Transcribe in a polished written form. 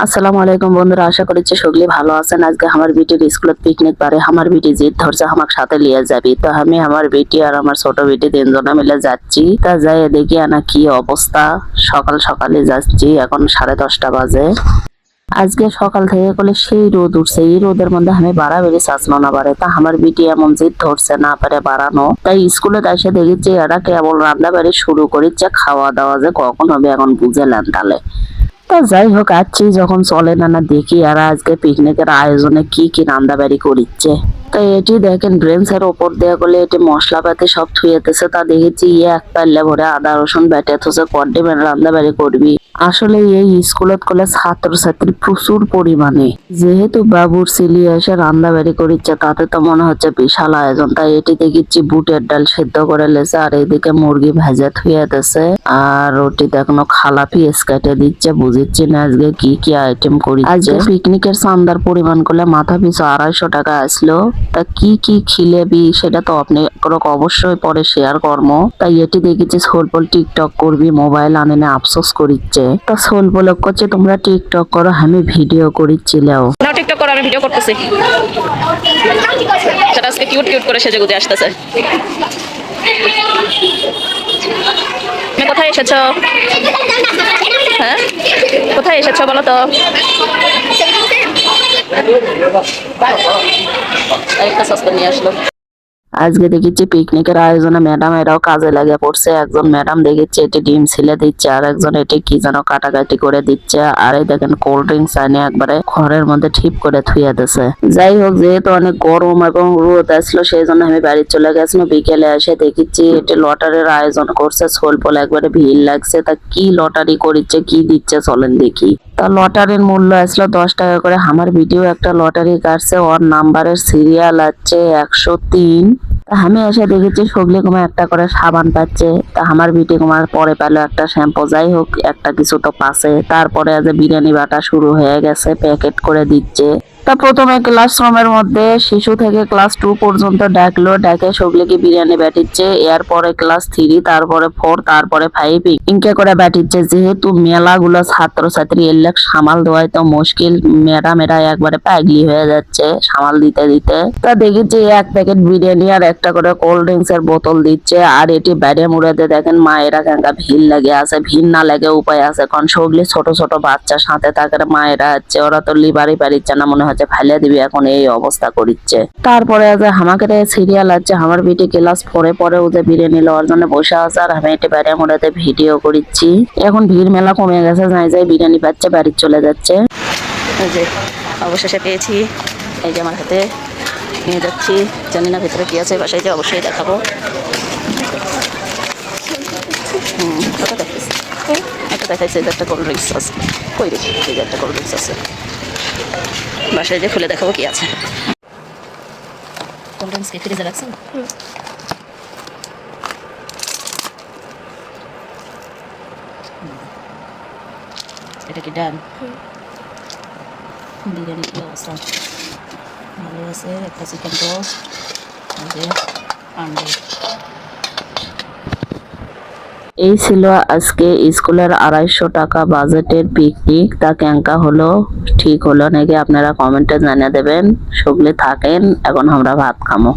আসসালামু আলাইকুম বন্ধুরা, আশা করছি সকলে ভালো আছেন। আজকে আমার বিটির স্কুলত পিকনিক পারে। আমার বিটি জিদ ধরছে আমাকে সাথে লিয়ে যাবি। তো আমি আমার বিটি আর আমার ছোট বিটি তিনজনে মিলে যাচ্ছি। তা যাই দেখি আনা কি অবস্থা। সকাল সকালে যাচ্ছি, এখন 10:30 বাজে। আজকে সকাল থেকে করলে সেই রোদ উঠছে, এই রোদের মধ্যে আমি বাড়াবাড়ি চাচ্ছিল না পারে। তা আমার বিটি এমন জিদ ধরছে না পারে বাড়ানো। তাই স্কুলে এসে দেখেছি এরা কেবল রান্না বাড়ি শুরু করেছে, খাওয়া দাওয়া যে কখন হবে এখন বুঝেলেন তাহলে। তা যাই হোক, আছি যখন চলে না দেখি আর আজকে পিকনিকের আয়োজনে কি কি রান্দাবাড়ি করিচ্ছে। তা এটি দেখেন ব্রেঞ্চের ওপর দেয়া করলে এটি মশলাপাতি সব থুয়েতেছে। তা দেখেছি এক পাল্লা ভরে আদা রসুন বেটে থুছে কন্ডিমেন্ট রান্দাবাড়ি করবি। আসলে এই স্কুলত কলে ছাত্রছাত্রী প্রচুর পরিমাণে, যেহেতু বাবুর সিলি এসে রান্দাবাড়ি করিচ্ছে তাতে তো মনে হচ্ছে বিশাল আয়োজন। তাই এটি দেখেছি বুটের ডাল সেদ্ধ করে লেছে, আর এদিকে মুরগি ভেজে থুয়েতেছে, আর ওটিতে এখনো খালা পিস কেটে দিচ্ছে। বুঝিচ্ছি না আজকে কি কি আইটেম করি। আজকে পিকনিকের চান্দার পরিমাণ করলে মাথা পিছু 250 টাকা আসলো। তা কি কি খিলেবি সেটা তো আপনি অবশ্যই পরে শেয়ার করবো। তাই এটি দেখেছি সোলপল টিকটক করবি, মোবাইল আনে না আফসোস করিচ্ছে। তা সোলপল করছে তোমরা টিকটক করো, আমি ভিডিও করিচ্ছিলাম। টিকটক করে আমি ভিডিও করতেছি। সেটা আজকে কিউট কিউট করে সেজে গুজে আসতেছে। তুমি কোথায় এসেছো? হ্যাঁ, কোথায় এসেছো বলো তো? একটা সস্তা নিয়ে আসলো। আজকে দেখেছি পিকনিকের আয়োজনে ম্যাডাম এরাও কাজে লাগে পড়ছে। একজন ম্যাডাম দেখেছি এটি ডিম ছিলে দিচ্ছে, আর একজন এটি কি যেন কাটাকাটি করে দিচ্ছে। আর এই দেখেন কোল্ড ড্রিঙ্কস আনে একবারে ঘরের মধ্যে ঠিক করে থুয়ে দিছে। যাই হোক, যেহেতু অনেক গরম এবং রোদ আসলো সেই জন্য আমি বাড়ি চলে গেছিলাম। বিকেলে এসে দেখেছি এটি লটারির আয়োজন করছে। সোলপল একবারে ভিড় লাগছে। তা কি লটারি করিচ্ছে, কি দিচ্ছে চলেন দেখি। তা লটারির মূল্য আসলো 10 টাকা করে। আমার ভিডিও একটা লটারি কাটছে, ওর নাম্বারের সিরিয়াল আছে 103। আমি এসে দেখেছি সগলি কুমার একটা করে সাবান পাচ্ছে। তা আমার বিটি কুমার পরে পেলো একটা শ্যাম্পু। যাই হোক, একটা কিছু তো পাচ্ছে। তারপরে আজ বিরিয়ানি বাটা শুরু হয়ে গেছে, প্যাকেট করে দিচ্ছে। তা প্রথমে ক্লাসরুমের মধ্যে শিশু থেকে ক্লাস 2 পর্যন্ত ডাকলো, ডাকে সগলিকে বিরিয়ানি ব্যাটিচ্ছে। এরপরে ক্লাস 3, তারপরে 4, তারপরে 5 ইনকে করে ব্যাটিচ্ছে। যেহেতু মেলাগুলো ছাত্রছাত্রী এর সামাল দেওয়াই তো মুশকিল, ম্যাডামেরা একবারে পাগলি হয়ে যাচ্ছে সামাল দিতে দিতে। তা দেখেছি এক প্যাকেট বিরিয়ানি আর একটা করে কোল্ড ড্রিঙ্কস এর বোতল দিচ্ছে। আর এটি বাইরে মুড়াতে দেখেন মায়েরা কাঙ্কা ভিড় লাগে আছে। ভিড় না লাগে উপায় আছে, কারণ সগলি ছোট ছোট বাচ্চা সাথে তাকে মায়েরা আছে, ওরা তো লিবারই পারিচ্ছে না, মনে হচ্ছে ফেলে দিবি, এখন এই অবস্থা করিচ্ছে। তারপরে আছে আমাকে সিরিয়াল আছে। আমার বিটি ক্লাস 4 পরে ওদের বিরিয়ানি লওয়ার জন্য বসে আছে, আর আমি এটি বাইরে মুড়াতে ভিডিও করিচ্ছি। এখন ভিড় মেলা কমে গেছে, যাই যাই বিরিয়ানি পাচ্ছে বাড়ি চলে যাচ্ছে। এই যে অবশেষে পেয়েছি, এই যে আমার হাতে নিয়ে যাচ্ছি। জানি না ভেতরে কি আছে, বাসায় যে অবশ্যই দেখাবো। একটা দেখাইছে যে একটা কোল্ড ড্রিঙ্কস আছে। কই দেখি এই যে একটা কোল্ড ড্রিঙ্কস আছে, বাসায় যে খুলে দেখাবো কি আছে। কোল্ড ড্রিঙ্কস কি ফ্রিজে রাখছেন? এটা কি ডান? বিরিয়ানি কি অবস্থা? ভালো আছে। একটা চিকেন রোস্ট, আন্ডা। এই ছিল আজকে স্কুলের 250 টাকা বাজেটের পিকনিক। তা কেঙ্কা হলো, ঠিক হলো নাকি আপনারা কমেন্টে জানিয়ে দেবেন। সগলে থাকেন, এখন আমরা ভাত খামো।